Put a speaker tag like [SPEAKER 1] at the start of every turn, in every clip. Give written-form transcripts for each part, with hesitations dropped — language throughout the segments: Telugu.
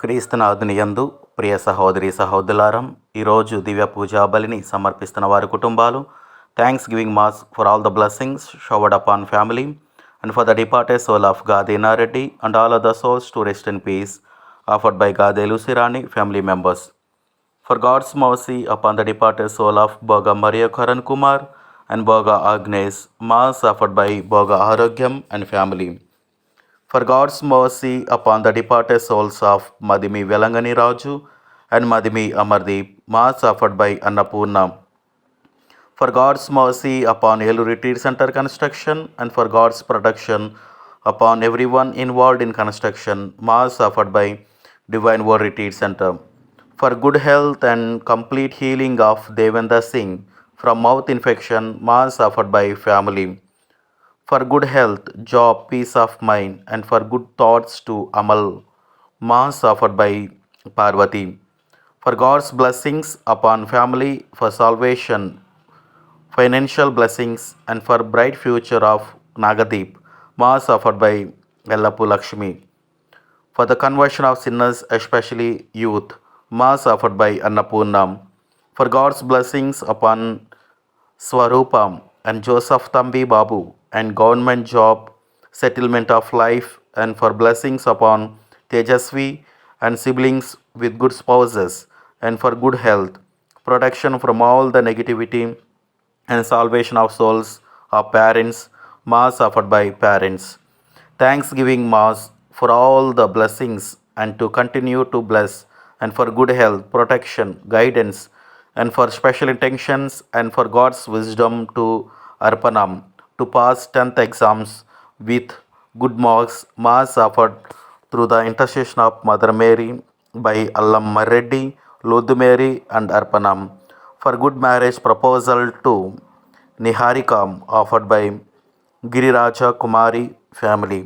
[SPEAKER 1] క్రీస్తునాథుని యందు ప్రియ సహోదరి సహోదరులారం, ఈరోజు దివ్య పూజా బలిని సమర్పిస్తున్న వారి కుటుంబాలు, thanksgiving mass for all the blessings showered upon family and for the departed soul of Gadena Reddy and all other souls to rest in peace offered by Gade Lucy family members. For God's mercy upon the departed soul of Boga Maria Karan Kumar and Boga Agnes, mass offered by Boga Arogyam and family. For God's mercy upon the departed souls of Madhimi Velangani Raju and Madhimi Amardeep, mass offered by Annapurna. For God's mercy upon Elu Retreat Center construction and for God's protection upon everyone involved in construction, mass offered by Divine Word Retreat Center. For good health and complete healing of Devendra Singh from mouth infection, mass offered by family. For good health, job, peace of mind, and for good thoughts to Amal, mass offered by Parvati. For God's blessings upon family, for salvation, financial blessings, and for bright future of Nagadeep, mass offered by Ellapu Lakshmi. For the conversion of sinners, especially youth, mass offered by Annapurnam. For God's blessings upon Swarupam and Joseph Tambi Babu and government job, settlement of life, and for blessings upon Tejasvi and siblings with good spouses, and for good health, protection from all the negativity, and salvation of souls of parents, mass offered by parents. Thanksgiving mass for all the blessings and to continue to bless, and for good health, protection, guidance, and for special intentions and for God's wisdom to Arpanam to pass 10th exams with good marks, mass offered through the intercession of Mother Mary by Allam Marreddy, Lodhu Mary and Arpanam. For good marriage proposal to Niharikam offered by Giriraja Kumari family.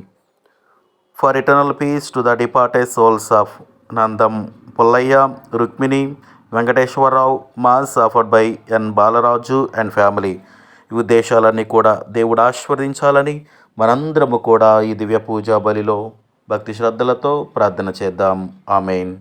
[SPEAKER 1] For eternal peace to the departed souls of Nandam Pullaya, Rukmini, Venkateshwarao, mass offered by N. Balaraju and family. ఈ ఉద్దేశాలన్నీ కూడా దేవుడు ఆశీర్వదించాలని మనందరము కూడా ఈ దివ్య పూజా బలిలో భక్తి శ్రద్ధలతో ప్రార్థన చేద్దాం. ఆమేన్.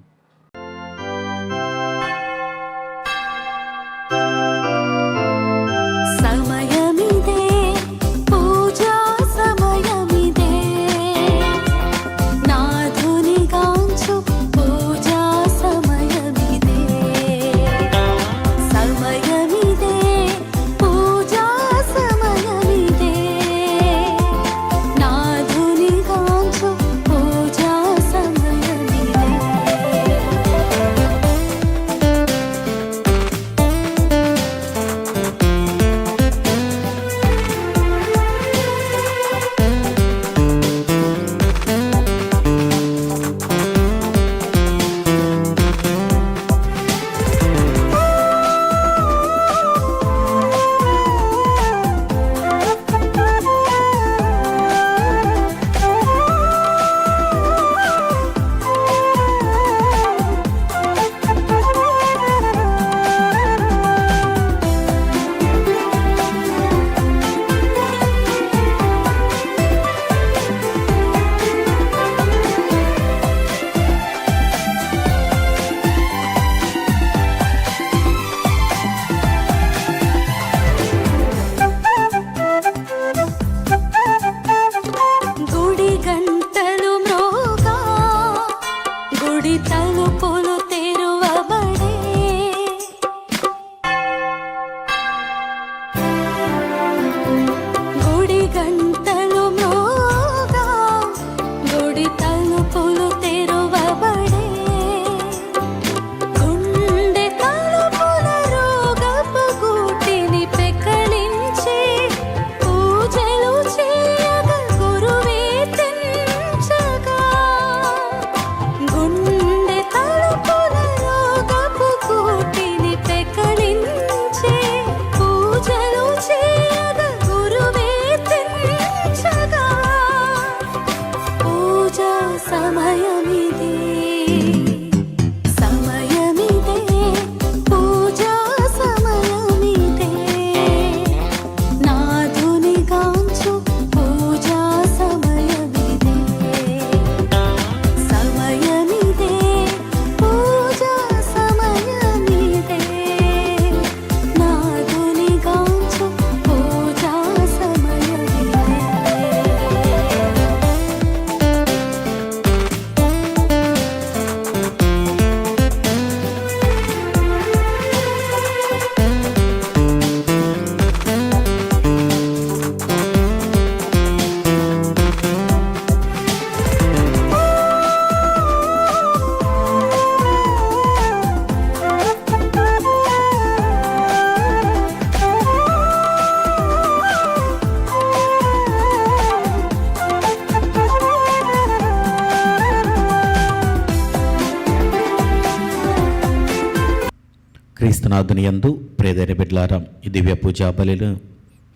[SPEAKER 1] క్రీస్తునాథుని యందు ప్రియమైన బిడ్డలారా, ఈ దివ్య పూజా బలిలో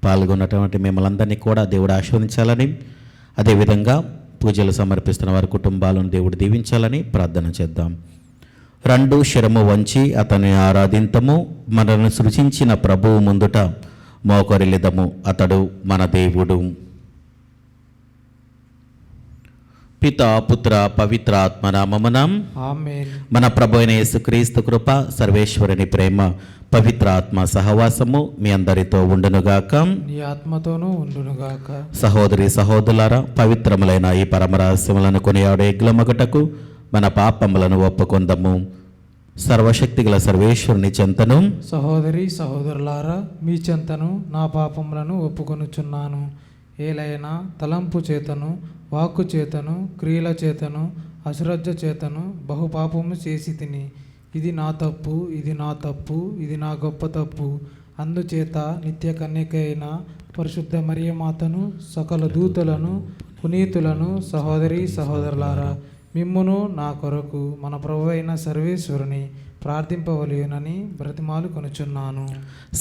[SPEAKER 1] పాల్గొన్నటువంటి మిమ్మల్ని అందరినీ కూడా దేవుడు ఆశీర్వదించాలని, అదేవిధంగా పూజలు సమర్పిస్తున్న వారి కుటుంబాలను దేవుడు దీవించాలని ప్రార్థన చేద్దాం. రెండు శిరము వంచి అతన్ని ఆరాధింతము, మనల్ని సృజించిన ప్రభువు ముందుట మోకరిల్లిదము, అతడు మన దేవుడు. పితా పుత్ర పవిత్ర ఆత్మ నామమున
[SPEAKER 2] ఆమేన్.
[SPEAKER 1] మన ప్రభు అయిన యేసుక్రీస్తు కృప, సర్వేశ్వరుని ప్రేమ, పవిత్ర ఆత్మ సహవాసము మీ అందరితో ఉండునుగాక.
[SPEAKER 2] నీ ఆత్మతోనూ ఉండునుగాక.
[SPEAKER 1] సహోదరి సహోదరులారా, పవిత్రములైన ఈ పరమరహస్యములను కొనియాడే గ్లమగటకు మన పాపములను ఒప్పుకొందము. సర్వశక్తి గల సర్వేశ్వరుని చెంతను,
[SPEAKER 2] సహోదరి సహోదరులారా, మీ చెంతను నా పాపములను ఒప్పుకొనుచున్నాను. ఏలైనా తలంపు చేతను, వాక్కు చేతను, క్రియల చేతను, అశ్రద్ధ చేతను బహుపాపము చేసి తిని. ఇది నా తప్పు, ఇది నా తప్పు, ఇది నా గొప్ప తప్పు. అందుచేత నిత్య కన్యకైన పరిశుద్ధ మరియమాతను, సకల దూతలను, పునీతులను, సహోదరి సహోదరులారా, మిమ్మును నా కొరకు మన ప్రభు అయిన సర్వేశ్వరుని ప్రార్థింపవలెనని బ్రతిమాలు కొనుచున్నాను.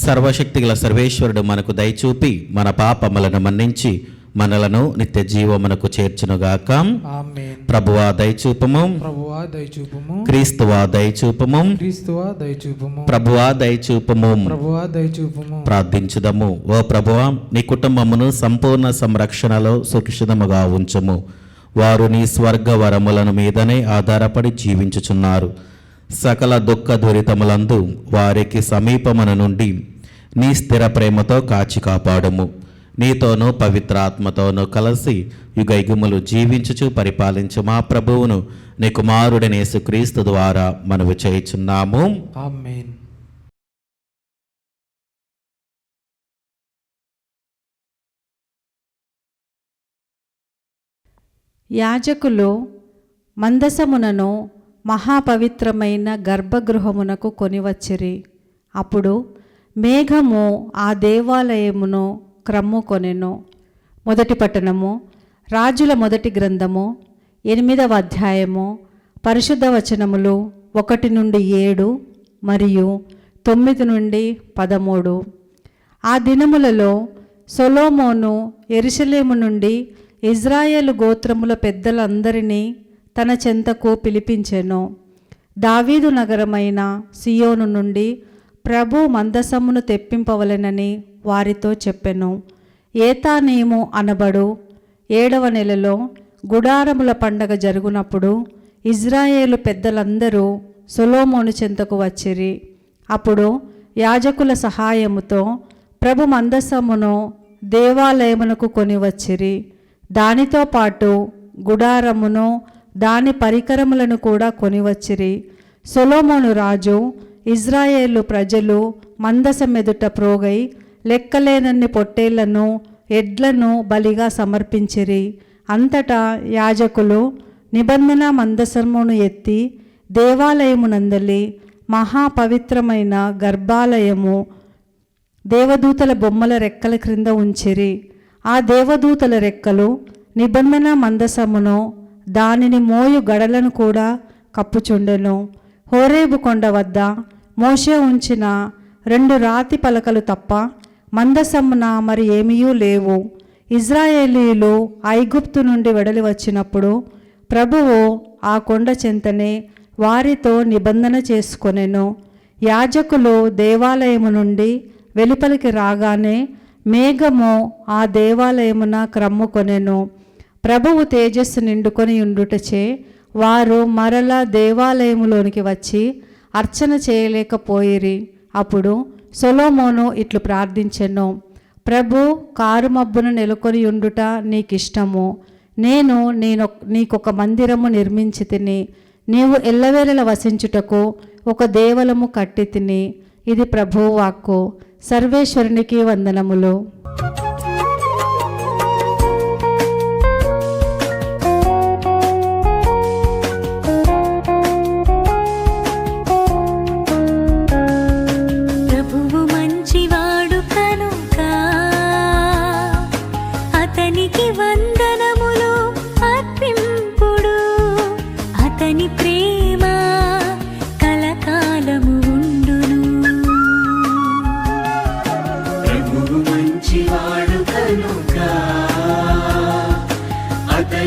[SPEAKER 1] సర్వశక్తి గల సర్వేశ్వరుడు మనకు దయచూపి మన పాపములను మన్నించి మనలను నిత్య జీవమునకు చేర్చునుగాక.
[SPEAKER 2] ఆమేన్.
[SPEAKER 1] ప్రభువా దయచూపము,
[SPEAKER 2] ప్రభువా దయచూపుము,
[SPEAKER 1] క్రీస్తువా దయచూపము,
[SPEAKER 2] క్రీస్తువా దయచూపుము,
[SPEAKER 1] ప్రభువా దయచూపము.
[SPEAKER 2] ప్రభువా దయచూపుము.
[SPEAKER 1] ప్రార్థించుదము. ఓ ప్రభువా, నీ కుటుంబమును సంపూర్ణ సంరక్షణలో సురక్షితముగా ఉంచుము. వారు నీ స్వర్గ వరములను మీదనే ఆధారపడి జీవించుచున్నారు. సకల దుఃఖ దురితములందు వారికి సమీపమున నుండి నీ స్థిర ప్రేమతో కాచి కాపాడుము. నీతోనూ పవిత్రాత్మతోనూ కలిసి యుగయుగములు జీవించుచు పరిపాలించు మా ప్రభువును నీ కుమారుడైన యేసుక్రీస్తు ద్వారా మనవి చేయుచున్నాము.
[SPEAKER 2] ఆమేన్.
[SPEAKER 3] యాజకులు మందసమునను మహాపవిత్రమైన గర్భగృహమునకు కొనివచ్చిరి. అప్పుడు మేఘము ఆ దేవాలయమును క్రమ్ముకొనెను. మొదటి పట్టణము, రాజుల మొదటి గ్రంథము 8వ అధ్యాయము, పరిశుద్ధ వచనములు 1 నుండి 7 మరియు 9 నుండి 13. ఆ దినములలో సొలొమోను యెరూషలేము నుండి ఇజ్రాయేలు గోత్రముల పెద్దలందరినీ తన చెంతకు పిలిపించెను. దావీదు నగరమైన సియోను నుండి ప్రభు మందసమును తెప్పింపవలెనని వారితో చెప్పెను. ఏతానీము అనబడు 7వ నెలలో గుడారముల పండగ జరుగునప్పుడు ఇజ్రాయేలు పెద్దలందరూ సొలొమోను చెంతకు వచ్చిరి. అప్పుడు యాజకుల సహాయముతో ప్రభు మందసమును దేవాలయమునకు కొనివచ్చిరి. దానితో పాటు గుడారమును దాని పరికరములను కూడా కొనివచ్చిరి. సొలొమోను రాజు ఇజ్రాయేలు ప్రజలు మందసమెదుట ప్రోగై లెక్కలేనన్ని పొట్టేళ్లను, ఎడ్లను బలిగా సమర్పించిరి. అంతటా యాజకులు నిబంధన మందసమును ఎత్తి దేవాలయమునందలి మహాపవిత్రమైన గర్భాలయము దేవదూతల బొమ్మల రెక్కల క్రింద ఉంచిరి. ఆ దేవదూతల రెక్కలు నిబంధన మందసమును దానిని మోయు గడలను కూడా కప్పుచుండెను. హోరేబు కొండ వద్ద మోషే ఉంచిన 2 రాతి పలకలు తప్ప మందసమున మరి ఏమీయూ లేవు. ఇజ్రాయేలీయులు ఐగుప్తు నుండి వెడలి వచ్చినప్పుడు ప్రభువు ఆ కొండ చెంతనే వారితో నిబంధన చేసుకొనెను. యాజకులు దేవాలయము నుండి వెలుపలికి రాగానే మేఘము ఆ దేవాలయమున క్రమ్ముకొనెను. ప్రభువు తేజస్సు నిండుకొని ఉండుటచే వారు మరలా దేవాలయములోనికి వచ్చి అర్చన చేయలేకపోయిరి. అప్పుడు సొలొమోను ఇట్లు ప్రార్థించెను. ప్రభు, కారుమబ్బును నెలకొని ఉండుట నీకిష్టము. నేను నీకొక మందిరము నిర్మించి తిని, నీవు ఎల్లవేళల వసించుటకు ఒక దేవలము కట్టి తిని. ఇది ప్రభువు వాక్కు. సర్వేశ్వరునికి వందనములు.
[SPEAKER 4] ప్రేమ కలకాలము ఉండును.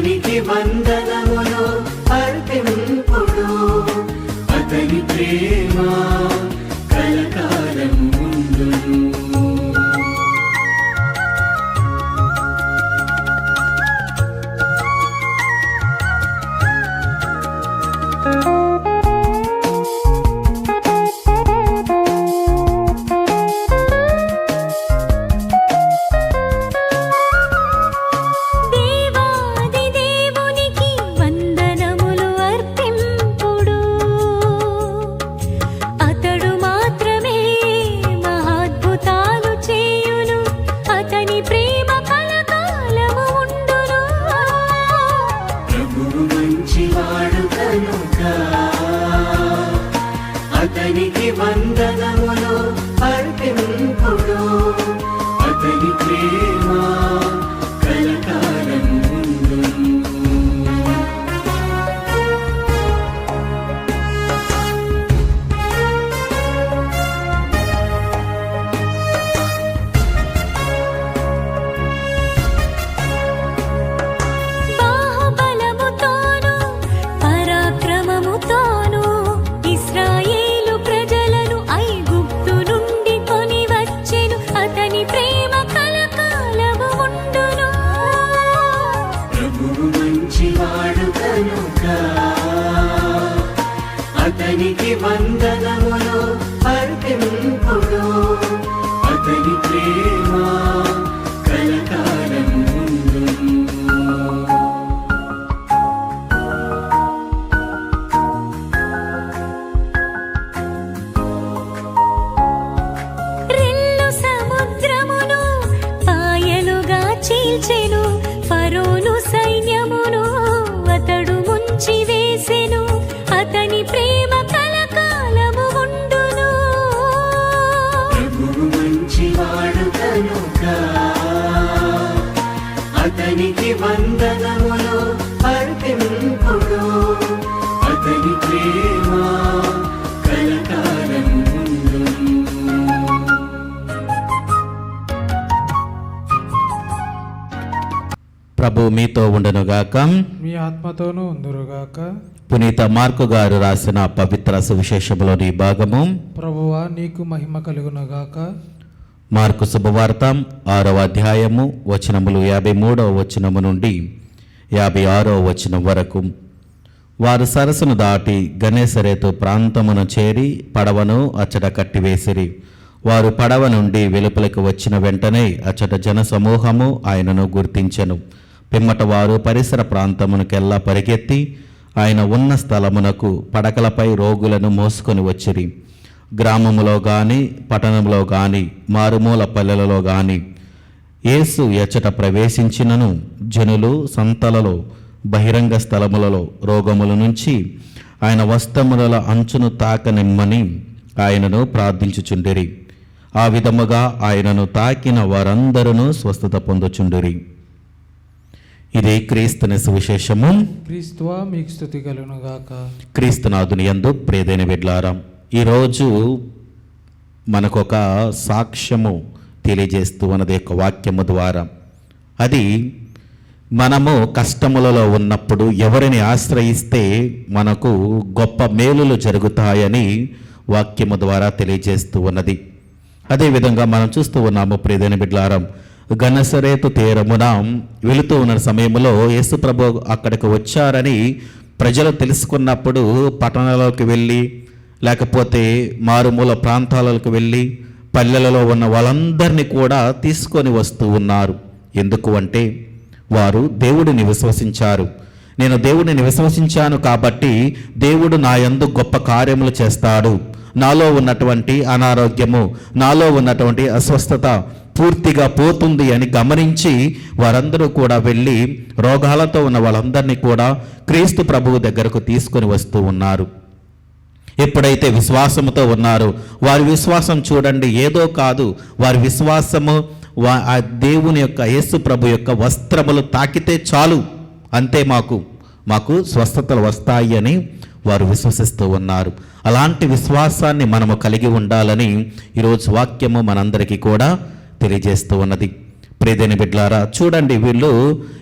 [SPEAKER 4] అతనికి వందనములు అర్పింపుడు, అతని ప్రేమ కలకాలం ఉండును. అతనికి వందనములు అర్పింపుడు, అతని ప్రేమ కలకాలం ఉండును. అతనికి వందనములు అర్పింపుడు, అతని ప్రేమ కలకాలం ఉండును.
[SPEAKER 5] రెల్లు సముద్రమును పాయలుగా చీల్చెను, ఫరోను సైన్యమును అతడు ముంచి వేసెను, అతని ప్రేమ కలకాలము ఉండును.
[SPEAKER 4] ప్రభువు మంచివాడు కనుక అతనికి వందనములు అర్పింపుడు, అతని ప్రేమ కలకాలం ఉండును.
[SPEAKER 1] ప్రభు మీతో ఉండునుగాక.
[SPEAKER 2] మీ ఆత్మతోనూ ఉందురుగాక.
[SPEAKER 1] పునీత మార్కు గారు రాసిన పవిత్ర సువిశేషములోని భాగము.
[SPEAKER 2] ప్రభువా నీకు మహిమ కలుగునుగాక.
[SPEAKER 1] మార్కు శుభవార్త 6వ అధ్యాయము వచనములు 53వ వచనము నుండి 56వ వచనం వరకు. వారు సరస్సును దాటి గనేసరేతు ప్రాంతమును చేరి పడవను అచ్చట కట్టివేసిరి. వారు పడవ నుండి వెలుపలకు వచ్చిన వెంటనే అచ్చట జన సమూహము ఆయనను గుర్తించెను. పిమ్మట వారు పరిసర ప్రాంతమునకెల్లా పరిగెత్తి ఆయన ఉన్న స్థలమునకు పడకలపై రోగులను మోసుకొని వచ్చిరి. గ్రామములో గాని పట్టణంలో గాని మారుమూల పల్లెలలో గాని యేసు ఎచ్చట ప్రవేశించినను జనులు సంతలలో బహిరంగ స్థలములలో రోగముల నుంచి ఆయన వస్త్రముల అంచును తాకనిమ్మని ఆయనను ప్రార్థించుచుండిరి. ఆ విధముగా ఆయనను తాకిన వారందరూ స్వస్థత పొందుచుండిరి. ఇది క్రీస్తుని సువిశేషము.
[SPEAKER 2] క్రీస్తువా మీకు స్తుతి కలుగునుగాక.
[SPEAKER 1] క్రీస్తునాథుని యందు ప్రియదైన బిడ్డలారా, ఈరోజు మనకొక సాక్ష్యము తెలియజేస్తూ ఉన్నది ఒక వాక్యము ద్వారా. అది మనము కష్టములలో ఉన్నప్పుడు ఎవరిని ఆశ్రయిస్తే మనకు గొప్ప మేలులు జరుగుతాయని వాక్యము ద్వారా తెలియజేస్తూ ఉన్నది. అదేవిధంగా మనం చూస్తూ ఉన్నాము ప్రియదైన బిడ్డలారా, గనసరేతు తీరమున వెళుతూ ఉన్న సమయంలో యేసు ప్రభు అక్కడికి వచ్చారని ప్రజలు తెలుసుకున్నప్పుడు పట్టణాలకు వెళ్ళి లేకపోతే మారుమూల ప్రాంతాలకు వెళ్ళి పల్లెలలో ఉన్న వాళ్ళందరినీ కూడా తీసుకొని వస్తూ ఉన్నారు. ఎందుకు అంటే వారు దేవుడిని విశ్వసించారు. నేను దేవుడిని విశ్వసించాను కాబట్టి దేవుడు నా యందు గొప్ప కార్యములు చేస్తాడు, నాలో ఉన్నటువంటి అనారోగ్యము, నాలో ఉన్నటువంటి అస్వస్థత పూర్తిగా పోతుంది అని గమనించి వారందరూ కూడా వెళ్ళి రోగాలతో ఉన్న వాళ్ళందరినీ కూడా క్రీస్తు ప్రభువు దగ్గరకు తీసుకొని వస్తూ ఉన్నారు. ఎప్పుడైతే విశ్వాసముతో ఉన్నారో వారి విశ్వాసం చూడండి, ఏదో కాదు, వారి విశ్వాసము ఆ దేవుని యొక్క యేసు ప్రభు యొక్క వస్త్రములు తాకితే చాలు, అంతే మాకు స్వస్థతలు వస్తాయి అని వారు విశ్వసిస్తూ ఉన్నారు. అలాంటి విశ్వాసాన్ని మనము కలిగి ఉండాలని ఈరోజు వాక్యము మనందరికీ కూడా తెలియజేస్తూ ఉన్నది. ప్రియదేని బిడ్డలారా, చూడండి, వీళ్ళు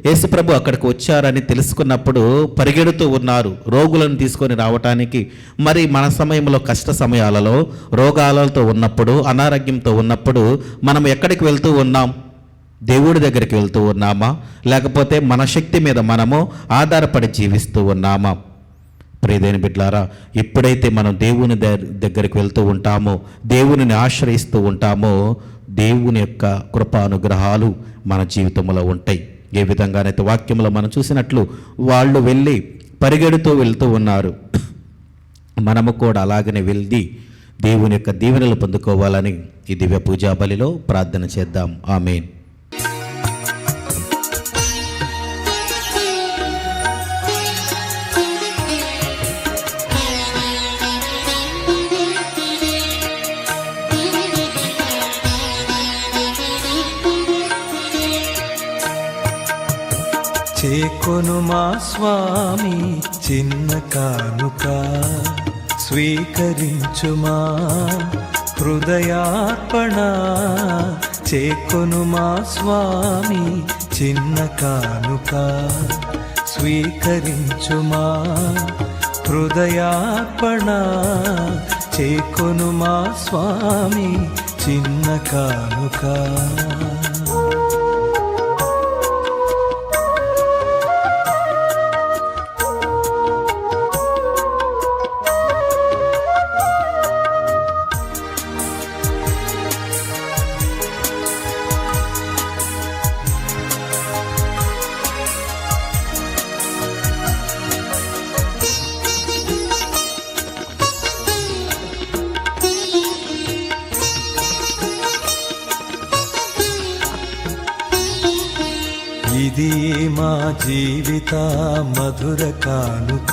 [SPEAKER 1] యేసుప్రభు అక్కడికి వచ్చారని తెలుసుకున్నప్పుడు పరిగెడుతూ ఉన్నారు రోగులను తీసుకొని రావటానికి. మరి మన సమయంలో, కష్ట సమయాలలో, రోగాలతో ఉన్నప్పుడు, అనారోగ్యంతో ఉన్నప్పుడు మనం ఎక్కడికి వెళ్తూ ఉన్నాం? దేవుడి దగ్గరికి వెళ్తూ ఉన్నామా, లేకపోతే మన శక్తి మీద మనము ఆధారపడి జీవిస్తూ ఉన్నామా? ప్రియదేని బిడ్డలారా, ఎప్పుడైతే మనం దేవుని దగ్గరికి వెళ్తూ ఉంటామో, దేవునిని ఆశ్రయిస్తూ ఉంటామో, దేవుని యొక్క కృపానుగ్రహాలు మన జీవితంలో ఉంటాయి. ఏ విధంగానైతే వాక్యంలో మనం చూసినట్లు వాళ్ళు వెళ్ళి పరిగెడుతూ వెళ్తూ ఉన్నారు. మనము కూడా అలాగనే వెళ్ళి దేవుని యొక్క దీవెనలు పొందుకోవాలని ఈ దివ్య పూజా బలిలో ప్రార్థన చేద్దాం. ఆమేన్.
[SPEAKER 6] చేకొను మా స్వామి చిన్న కానుక, స్వీకరించుమా హృదయార్పణ. చేకొను మా స్వామి చిన్న కానుక, స్వీకరించుమా హృదయార్పణ. చేకొను మా స్వామి చిన్న కానుక. ఇది మా జీవిత మధుర కానుక,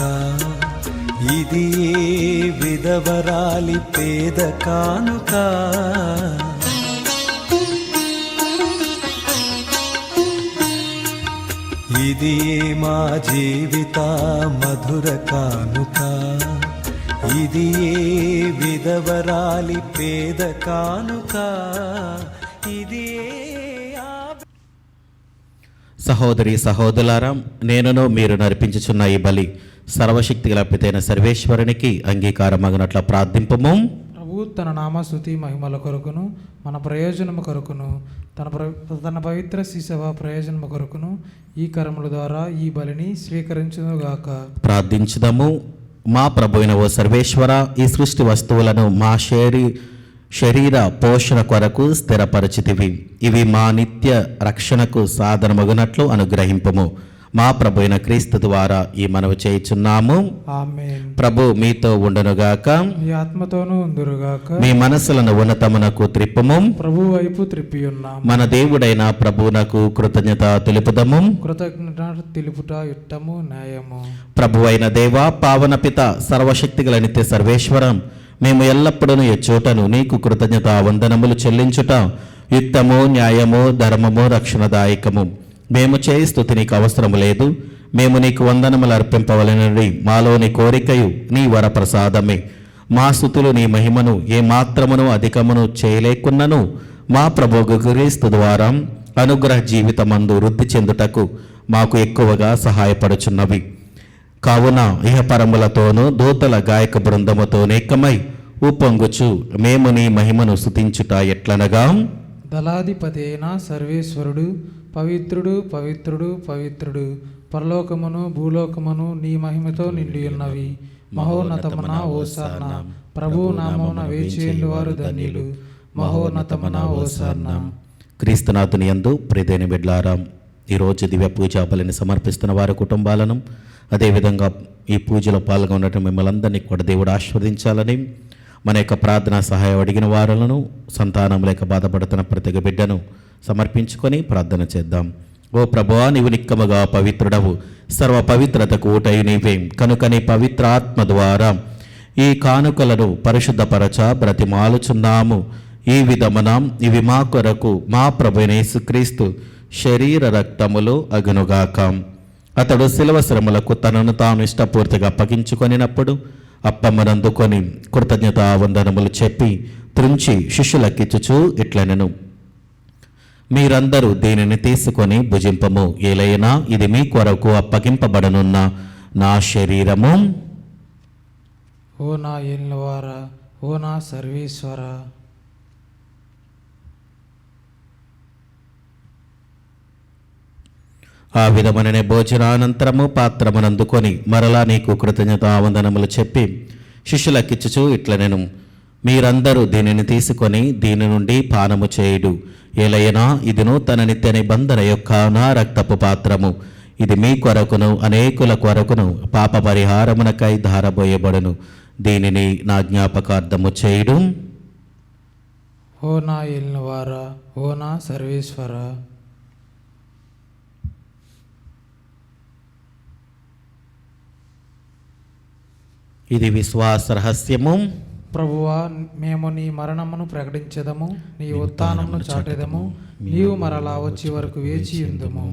[SPEAKER 6] ఇది విధవరాలి పేద కానుక. ఇది మా జీవిత మధుర కానుక, ఇది విధవరాలి పేద కానుక. ఇది
[SPEAKER 1] సహోదరి సహోదరులారా, నేనును మీరు నర్పించుచున్న ఈ బలి సర్వశక్తి గల పితైన సర్వేశ్వరునికి అంగీకారమగినట్ల ప్రార్థింపము.
[SPEAKER 2] ప్రభు తన నామస్తుతి మహిమల కొరకును మన ప్రయోజనము కొరకును తన పవిత్ర శిశవ ప్రయోజనము కొరకును ఈ కర్మల ద్వారా ఈ బలిని స్వీకరించునుగాక.
[SPEAKER 1] ప్రార్థించుదాము. మా ప్రభువైన ఓ సర్వేశ్వర, ఈ సృష్టి వస్తువులను మా శరీర పోషణ కొరకు స్థిరపరచితివి. ఇవి మా నిత్య రక్షణకు సాధనమగునట్లు అనుగ్రహింపము. మా ప్రభువైన క్రీస్తు ద్వారా ఈ మనవి చేయుచున్నాము.
[SPEAKER 2] ఆమేన్.
[SPEAKER 1] ప్రభు మీతో ఉండునుగాక,
[SPEAKER 2] మీ ఆత్మతోనూ ఉందురుగాక.
[SPEAKER 1] మీ మనసులను ఉన్నతమునకు త్రిప్పుము.
[SPEAKER 2] ప్రభు వైపు త్రిప్పి ఉన్నాం.
[SPEAKER 1] మన దేవుడైన ప్రభువునకు కృతజ్ఞత తెలుపుదము.
[SPEAKER 2] కృతజ్ఞత తెలుపుట యుట్టము న్యాయము.
[SPEAKER 1] ప్రభువైన దేవ, పావన పిత, సర్వశక్తిగల నిత్య సర్వేశ్వరం, మేము ఎల్లప్పుడూ ఎచ్చోటను నీకు కృతజ్ఞత వందనములు చెల్లించుట యుక్తము, న్యాయము, ధర్మము, రక్షణదాయకము. మేము చేయి స్తుతి నీకు అవసరము లేదు. మేము నీకు వందనములు అర్పింపవలనని మాలోని కోరికయు నీ వరప్రసాదమే. మా స్తుతులు నీ మహిమను ఏ మాత్రమును అధికమును చేయలేకున్నను మా ప్రభువు క్రీస్తు ద్వారా అనుగ్రహ జీవితమందు వృద్ధి చెందుటకు మాకు ఎక్కువగా సహాయపడుచున్నవి. కావున ఇహపరములతోనూ దూతల గాయక బృందముతో ఏకమై ఉప్పొంగుచు మేము నీ మహిమను స్తుతించుట ఎట్లనగా,
[SPEAKER 2] దళాధిపతి అయిన సర్వేశ్వరుడు పవిత్రుడు పవిత్రుడు పవిత్రుడు, పరలోకమును భూలోకమును నీ మహిమతో నిండి ఉన్నవి. మహోన్నతమున ఓసార్న. ప్రభు నామమున వేచియుండు వారు ధన్యులు. మహోన్నతమున ఓసార్న.
[SPEAKER 1] క్రీస్తునాథుని యందు ప్రియదేని బిడ్డలారా, ఈరోజు దివ్య పూజా బలిని సమర్పిస్తున్న వారి కుటుంబాలను, అదేవిధంగా ఈ పూజలో పాల్గొనడం మిమ్మల్ని అందరినీ కూడా దేవుడు ఆశీర్వదించాలని, మన యొక్క ప్రార్థనా సహాయం అడిగిన వారులను, సంతానం లేక బాధపడుతున్న ప్రతి బిడ్డను సమర్పించుకొని ప్రార్థన చేద్దాం. ఓ ప్రభువా, నీవు నిక్కముగా పవిత్రుడవు, సర్వ పవిత్రతకు ఊటై నీవే. కనుక నీ పవిత్ర ఆత్మ ద్వారా ఈ కానుకలను పరిశుద్ధపరచ బ్రతిమాలుచున్నాము. ఈ విధమున ఇవి మా కొరకు మా ప్రభువైన యేసుక్రీస్తు శరీర రక్తములు అగునుగాక. అతడు శిలువ శ్రమలకు తనను తాను ఇష్టపూర్తిగా అప్పగించుకొనినప్పుడు అప్పమ్మనందుకొని కృతజ్ఞతా వందనములు చెప్పి త్రుంచి శిష్యులకిచ్చుచూ ఇట్లనెను, మీరందరూ దీనిని తీసుకొని భుజింపము. ఏలైనా ఇది మీ కొరకు అప్పగింపబడనున్న నా శరీరము.
[SPEAKER 2] ఓ నా ఏలినవారా, ఓ నా సర్వేశ్వరా.
[SPEAKER 1] ఆ విధముననే భోజనానంతరము పాత్రమునందుకొని మరలా నీకు కృతజ్ఞతావందనములు చెప్పి శిష్యులకిచ్చుచు ఇట్లనెను, మీరందరూ దీనిని తీసుకొని దీని నుండి పానము చేయుడు. ఏలైనా ఇది నూతన నిత్య నిబంధన యొక్క నా రక్తపు పాత్రము. ఇది మీ కొరకును అనేకుల కొరకును పాప పరిహారమునకై ధారబోయబడును. దీనిని నా జ్ఞాపకార్థము చేయుడు.
[SPEAKER 2] ఓ నా ఏలినవారా, ఓ నా సర్వేశ్వరా.
[SPEAKER 1] ఇది విశ్వాస రహస్యము.
[SPEAKER 2] ప్రభువా, మేము నీ మరణమును ప్రకటించెదము, నీ ఉత్థానమును చాటెదము, నీవు మరలా వచ్చే వరకు వేచి ఉందుము.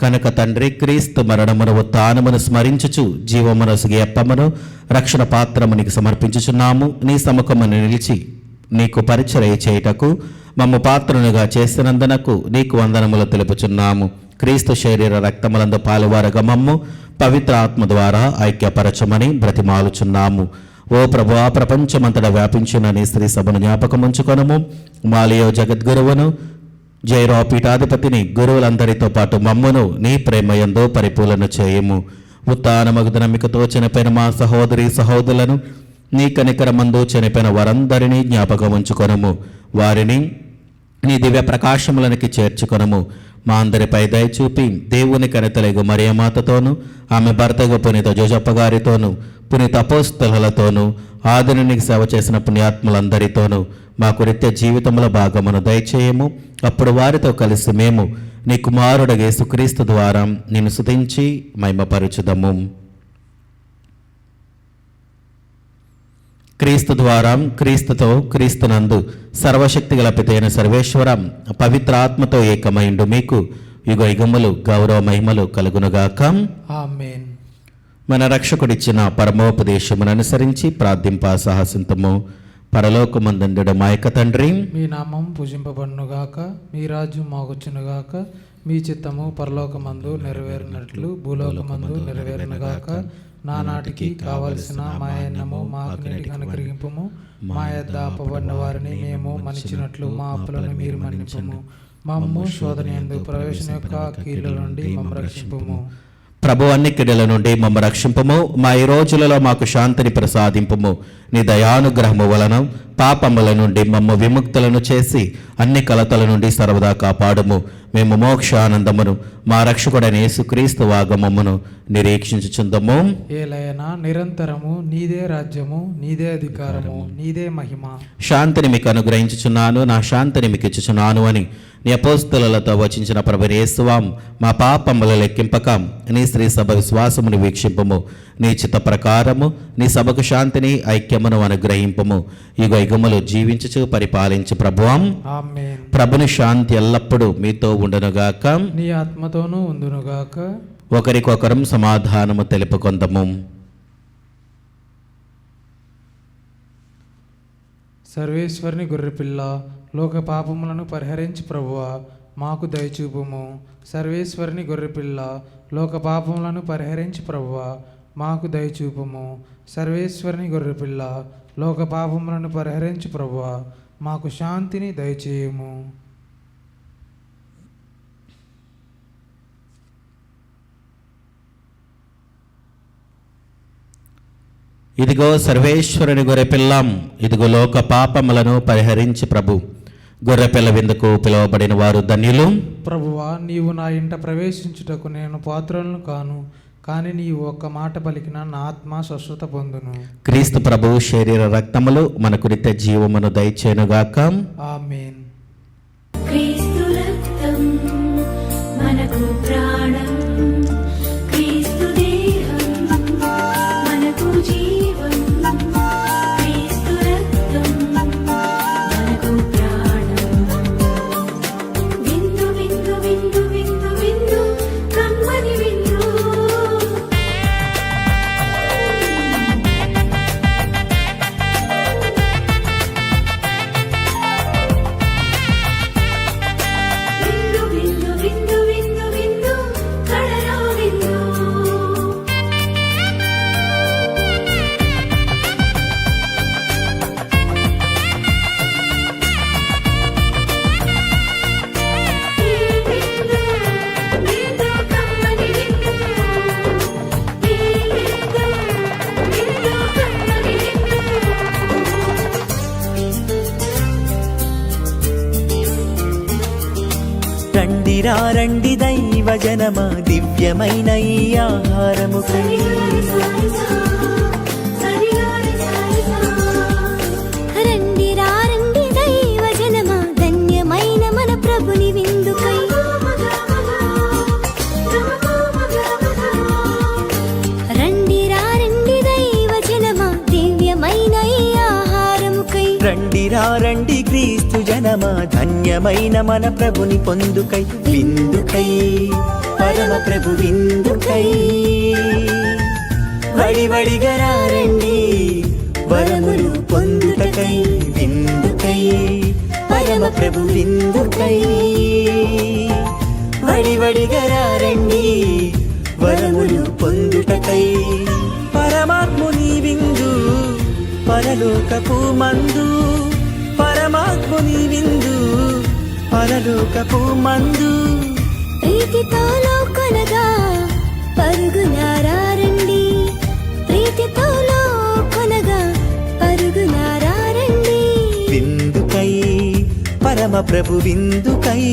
[SPEAKER 1] కనుక తండ్రి, క్రీస్తు మరణమును ఉత్థానమును స్మరించుచు జీవమునసుగే అప్పమును రక్షణ పాత్రమునికి సమర్పించుచున్నాము. నీ సముఖమును నిలిచి నీకు పరిచర్య చేయుటకు మమ్ము పాత్రనుగా చేసినందునకు నీకు వందనములు తెలుపుచున్నాము. క్రీస్తు శరీర రక్తములందు పాలువారగా మమ్ము పవిత్ర ఆత్మ ద్వారా ఐక్యపరచమని బ్రతిమాలుచున్నాము. ఓ ప్రభువా, ప్రపంచమంతటా వ్యాపించిన నీ స్త్రీ సభను జ్ఞాపకముంచుకొనము. మాలియో జగద్గురువును, జైరో పీఠాధిపతిని, గురువులందరితో పాటు మమ్మును నీ ప్రేమయందు పరిపూర్ణ చేయము. ఉత్థానమగు నమ్మికతో చనిపోయిన మా సహోదరి సహోదరులను నీ కనికరమందు చనిపోయిన వారందరినీ జ్ఞాపకముంచుకొనము. వారిని నీ దివ్య ప్రకాశములనికి చేర్చుకొనము. మా అందరిపై దయచూపి దేవుని కనితలగు మరియమాతతోనూ, ఆమె భర్తగా పునీత జోజప్ప గారితోనూ, పునీత అపోస్తలులతోనూ, ఆదినునికి సేవ చేసిన పుణ్యాత్ములందరితోనూ మాకు నిత్య జీవితంలో భాగమును దయచేయము. అప్పుడు వారితో కలిసి మేము నీ కుమారుడు యేసుక్రీస్తు ద్వారా నిన్ను స్తుతించి మహిమపరచుదము. క్రీస్తు ద్వారా, క్రీస్తుతో, క్రీస్తునందు సర్వశక్తి గల పితైన సర్వేశ్వరం పవిత్ర ఆత్మతో ఏకమైండు మీకు యుగ యుగములు గౌరవ మహిమలు కలుగునుగాక.
[SPEAKER 2] ఆమేన్.
[SPEAKER 1] మన రక్షకుడిచ్చిన పరమోపదేశమును అనుసరించి ప్రార్థింప సాహసింతము. పరలోకమందుండుట మా యొక్క తండ్రి,
[SPEAKER 2] మీ నామం పూజింపబడునుగాక, మీ రాజ్యం మాకొచ్చునుగాక, మీ చిత్తము పరలోకమందు నెరవేరినట్లు భూలోకమందు నెరవేరునుగాక. నానాటికి కావలసిన మా అన్నము మాకు నేటికి అనుగ్రహింపుము. మా యొద్ద అప్పబడిన వారిని మేము మన్నించినట్లు మా అప్పులను మీరు మన్నింపుము. మమ్ము శోధన యందు ప్రవేశం యొక్క కీళ్ళ నుండి మమ్ము రక్షింపుము.
[SPEAKER 1] ప్రభు అన్ని కిడల నుండి మమ్మ రక్షింపము. మా ఈ రోజులలో మాకు శాంతిని ప్రసాదింపుము. నీ దయానుగ్రహము వలన పాపముల నుండి మమ్మ విముక్తులను చేసి అన్ని కలతల నుండి సర్వదా కాపాడుము. మేము మోక్షానందమును మా రక్షకుడైన యేసుక్రీస్తు వాగమమును నిరీక్షించుచుందము.
[SPEAKER 2] ఏలైనా నిరంతరము నీదే రాజ్యము, నీదే అధికారము, నీదే మహిమ.
[SPEAKER 1] శాంతిని మీకు అనుగ్రహించుచున్నాను, నా శాంతిని మీకు ఇచ్చుచున్నాను అని నీ అపోస్తలులతో వచించిన ప్రభువైన యేసువాం, మా పాపముల లెక్కింపక నీ స్త్రీ సభ విశ్వాసమును వీక్షింపము. నీ చిత్త ప్రకారము నీ సభకు శాంతిని ఐక్యమును అనుగ్రహింపము. యుగ యుగములు జీవించుచు పరిపాలించు ప్రభువాం.
[SPEAKER 2] ఆమేన్.
[SPEAKER 1] ప్రభుని శాంతి ఎల్లప్పుడూ మీతో ఉండునుగాక.
[SPEAKER 2] నీ ఆత్మతోనూ ఉందునుగాక.
[SPEAKER 1] ఒకరికొకరం సమాధానము తెలుపుకొందము.
[SPEAKER 2] సర్వేశ్వరుని గొర్రెపిల్ల, లోక పాపములను పరిహరించి ప్రభువా మాకు దయచూపుము. సర్వేశ్వరుని గొర్రెపిల్ల, లోక పాపములను పరిహరించి ప్రభువా మాకు దయచూపుము. సర్వేశ్వరుని గొర్రెపిల్ల, లోక పాపములను పరిహరించి ప్రభువా మాకు శాంతిని దయచేయము.
[SPEAKER 1] ఇదిగో సర్వేశ్వరుని గొర్రెపిల్లం, ఇదిగో లోక పాపములను పరిహరించి ప్రభు. గొర్రెపిల్ల విందుకు పిలువబడిన వారు ధన్యులు.
[SPEAKER 2] ప్రభువా, నీవు నా ఇంట ప్రవేశించుటకు నేను పాత్రలను కాను, కానీ నీవు ఒక్క మాట పలికిన నా ఆత్మ స్వస్థత పొందును.
[SPEAKER 1] క్రీస్తు ప్రభు శరీర రక్తములు మనకు నిత్య జీవమును దయచేయునుగాక.
[SPEAKER 2] ఆమేన్.
[SPEAKER 5] క్రీస్తు రక్తం మనకు ప్రాణం, క్రీస్తు దేహం మనకు జీవం, క్రీస్తు రక్తం మనకు ప్రాణం. విందు విందు విందు విందు విందు కమ్మని విందు.
[SPEAKER 6] రండి దైవ జనమా దివ్యమైన ఈ ఆహారముకై.
[SPEAKER 5] రండి రండి దైవ జనమా ధన్యమైన మన ప్రభుని విందుకై. రండి రండి దైవ జనమా దివ్యమైన ఈ ఆహారముకై.
[SPEAKER 6] రండి క్రీస్తు జనమా ధన్యమైన మన ప్రభుని పొందుకై. విందుకై పరమ ప్రభు విందుకై. వడివడిగా రండి వరములు పొందుటకై. విందుకై పరమ ప్రభు విందుకై. వడివడిగా రండి వరములు పొందుటకై. పరమాత్ముని విందు పరలోకపు మందు. పరమాత్ముని విందు పరలోకపు మందు.
[SPEAKER 5] ప్రీతితో కొనగా పరుగునారండి. ప్రీతితో కొనగా పరుగునారండి.
[SPEAKER 6] విందుకై పరమ ప్రభు విందుకై.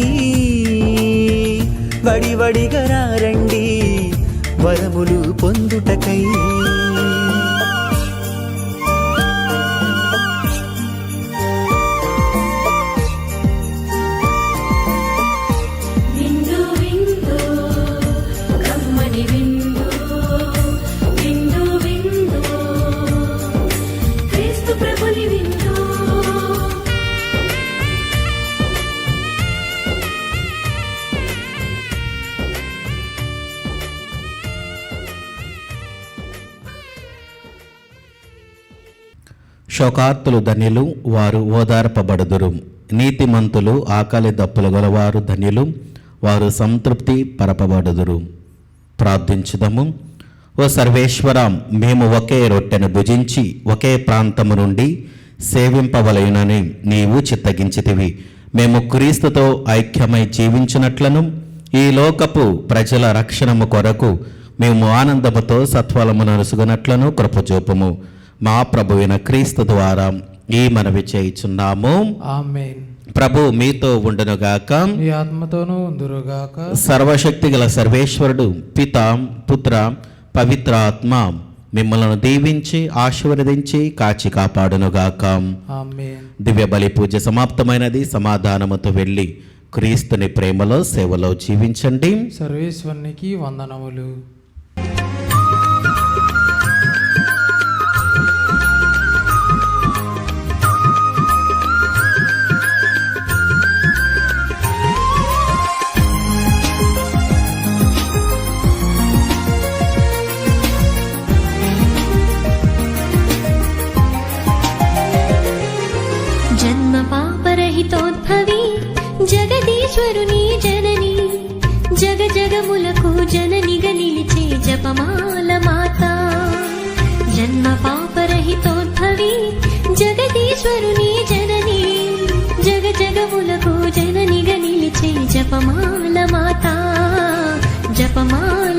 [SPEAKER 6] వడివడిగా రండి వరములు పొందుటకై.
[SPEAKER 5] విందు విందు కమ్మని విందు. విందు విందు క్రీస్తు ప్రభుని విందు.
[SPEAKER 1] శోకార్తులు ధన్యులు, వారు ఓదార్పబడుదురు. నీతిమంతులు ఆకలి దప్పులు గలవారు ధన్యులు, వారు సంతృప్తి పరపబడుదురు. ప్రార్థించుదము. ఓ సర్వేశ్వర, మేము ఒకే రొట్టెను భుజించి ఒకే ప్రాంతము నుండి సేవింపవలయునని నీవు చిత్తగించితివి. మేము క్రీస్తుతో ఐక్యమై జీవించినట్లను ఈ లోకపు ప్రజల రక్షణము కొరకు మేము ఆనందముతో సత్ఫలమును నలుసుకున్నట్లను కృపచూపుము. మా ప్రభువైన క్రీస్తు ద్వారా ఈ మనవి చేయుచున్నాము.
[SPEAKER 2] ఆమేన్.
[SPEAKER 1] ప్రభు మీతో ఉండునుగాక.
[SPEAKER 2] మీ ఆత్మతోనూ ఉందురుగాక.
[SPEAKER 1] సర్వశక్తి గల సర్వేశ్వరుడు పిత పుత్ర పవిత్ర ఆత్మ మిమ్మల్ని దీవించి ఆశీర్వదించి కాచి కాపాడునుగాక.
[SPEAKER 2] ఆమేన్.
[SPEAKER 1] దివ్య బలి పూజ సమాప్తమైనది. సమాధానముతో వెళ్ళి క్రీస్తుని ప్రేమలో సేవలో జీవించండి.
[SPEAKER 2] సర్వేశ్వరునికి వందనములు.
[SPEAKER 5] జన్మ పాపరహితోద్భవి జగదీశ్వరుని జనని. జగ జగములకు జననిగా నిలిచే జపమాల మాత. జన్మ పాపరహితోద్భవి జగదీశ్వరుని జనని. జగ జగములకు జననిగా నిలిచే జపమాల మాత. జపమాల